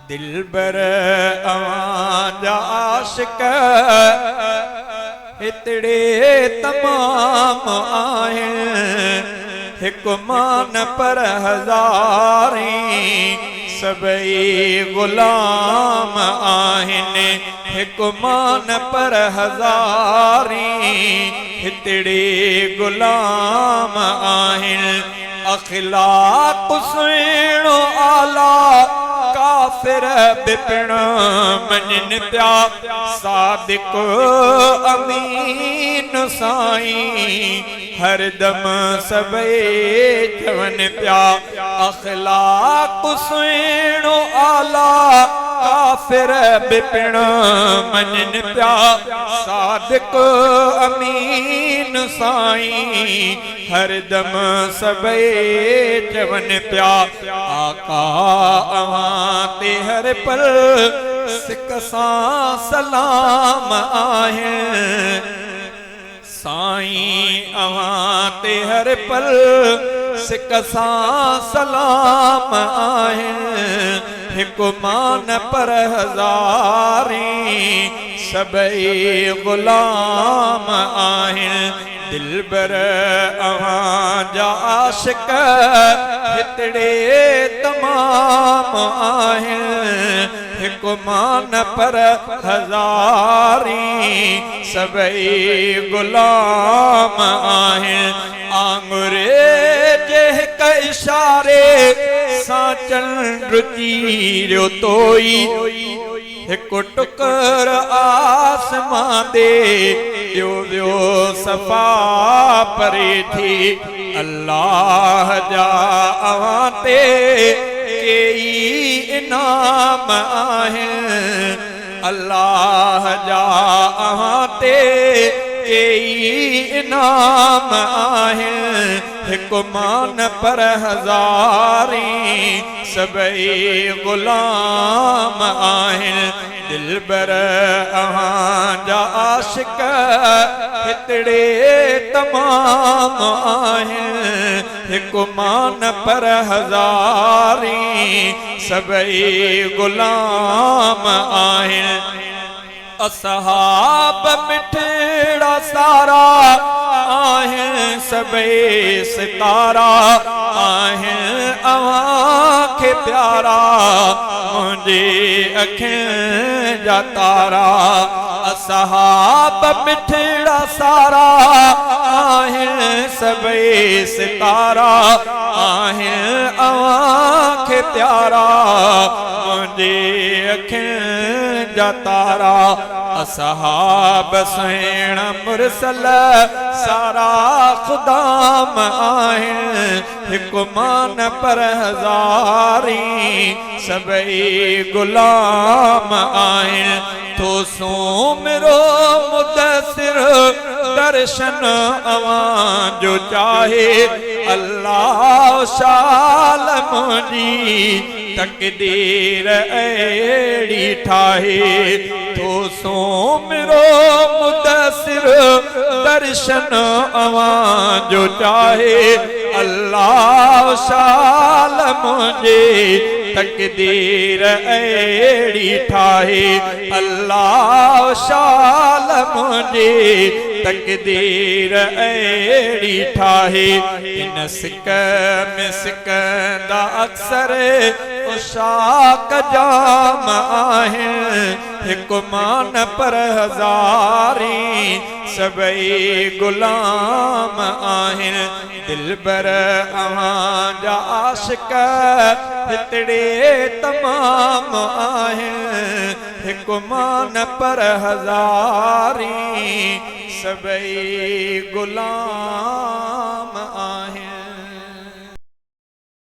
दिलबर अवांजा आशिक हितड़े तमाम आहिनि हिकु मान पर हज़ारें सबई गुलाम आहिनि हिकु मान पर हज़ारें हितड़े गुलाम आहिनि अखलाक सुहिणो आला काफिर बिपिण मञनि पिया सादिक अमीन साईं हरदम सबई चवनि पिया अखलाक सुहिणो आला काफिर बिपिण मञनि पिया सादिक अमीन साईं हरदम सबई चवनि पिया आका अवां ते हर पल सिक सां सलाम आहिनि साईं अवां ते हर पल सिक सां सलाम आहिनि हिकु मान पर हज़ारें सबई गुलाम आहिनि दिलबर अवांजा आशिक हितड़े तमाम आहिनि हिकु मान पर हज़ारें सबई गुलाम आहिनि आंगुरे जे हिकु इशारे सां चंड चीरियो तोई हिकु टुकर आसमां दे ॾियो वियो सफ़ा परे थी अल्लाह जा अवां ते केई इनाम आहिनि अल्लाह जा अवां ते केई इनाम आहिनि हिकु मान पर हज़ारें सबई गुलाम आहिनि दिलबर अवांजा आशिक हितड़े तमाम आहिनि हिकु मान पर हज़ारें सबई गुलाम आहिनि असहाब मिठड़ा सारा आहिनि सबई सितारा आहिनि अवां खे प्यारा मुंहिंजे अखियुनि जा तारा असहाब मिठड़ा सारा आहिनि सबई सितारा आहिनि अवां खे प्यारा मुंहिंजे अखियुनि जा तारा असहाब सुहिणा मुरसल सारा ख़ुदाम आहिनि हिकु मान पर हज़ारें सबई गुलाम आहिनि तो सूमिरो मुदसिर दर्शन अवां जो चाहे अल्लाह शाल मुंहिंजी तकदीर अहिड़ी ठाहे तो सूमिरो मुदसिर दर्शन अवां जो चाहे अल्लाह शाल मुंहिंजे तकदीर अहिड़ी ठाहे अल्लाह शाल मुंहिंजे तकदीर अहिड़ी ठाहे इन सिक में सिकंदा अक्सर उशाक जाम आहिनि हिकु मान पर हज़ारें सबई गुलाम आहिनि दिलबर अवांजा आशिक हितड़े तमाम आहिनि हिकु मान पर हज़ारें सबई गुलाम आहिनि।